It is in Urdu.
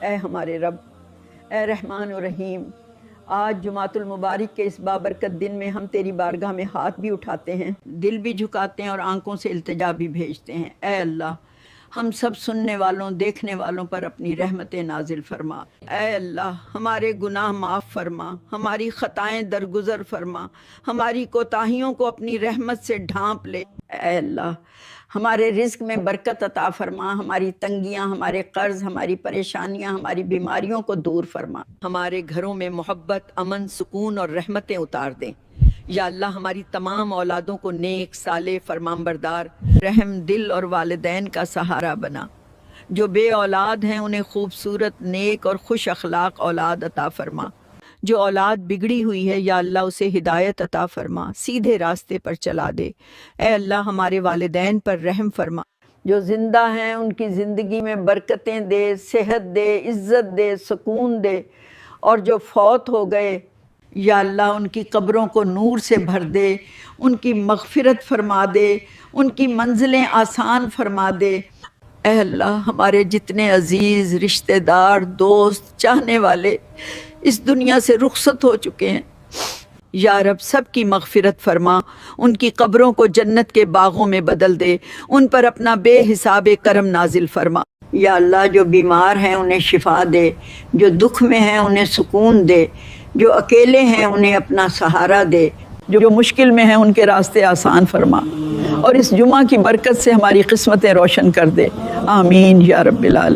اے ہمارے رب، اے رحمان و رحیم، آج جمعۃ المبارک کے اس بابرکت دن میں ہم تیری بارگاہ میں ہاتھ بھی اٹھاتے ہیں، دل بھی جھکاتے ہیں اور آنکھوں سے التجا بھی بھیجتے ہیں۔ اے اللہ، ہم سب سننے والوں دیکھنے والوں پر اپنی رحمت نازل فرما۔ اے اللہ، ہمارے گناہ معاف فرما، ہماری خطائیں درگزر فرما، ہماری کوتاہیوں کو اپنی رحمت سے ڈھانپ لے۔ اے اللہ، ہمارے رزق میں برکت عطا فرما، ہماری تنگیاں، ہمارے قرض، ہماری پریشانیاں، ہماری بیماریوں کو دور فرما، ہمارے گھروں میں محبت، امن، سکون اور رحمتیں اتار دیں۔ یا اللہ، ہماری تمام اولادوں کو نیک، صالح، فرمانبردار، رحم دل اور والدین کا سہارا بنا۔ جو بے اولاد ہیں انہیں خوبصورت، نیک اور خوش اخلاق اولاد عطا فرما۔ جو اولاد بگڑی ہوئی ہے یا اللہ اسے ہدایت عطا فرما، سیدھے راستے پر چلا دے۔ اے اللہ، ہمارے والدین پر رحم فرما۔ جو زندہ ہیں ان کی زندگی میں برکتیں دے، صحت دے، عزت دے، سکون دے، اور جو فوت ہو گئے یا اللہ ان کی قبروں کو نور سے بھر دے، ان کی مغفرت فرما دے، ان کی منزلیں آسان فرما دے۔ اے اللہ، ہمارے جتنے عزیز، رشتہ دار، دوست، چاہنے والے اس دنیا سے رخصت ہو چکے ہیں، یا رب سب کی مغفرت فرما، ان کی قبروں کو جنت کے باغوں میں بدل دے، ان پر اپنا بے حساب کرم نازل فرما۔ یا اللہ، جو بیمار ہیں انہیں شفا دے، جو دکھ میں ہیں انہیں سکون دے، جو اکیلے ہیں انہیں اپنا سہارا دے، جو مشکل میں ہیں ان کے راستے آسان فرما، اور اس جمعہ کی برکت سے ہماری قسمتیں روشن کر دے۔ آمین یا رب العالمین۔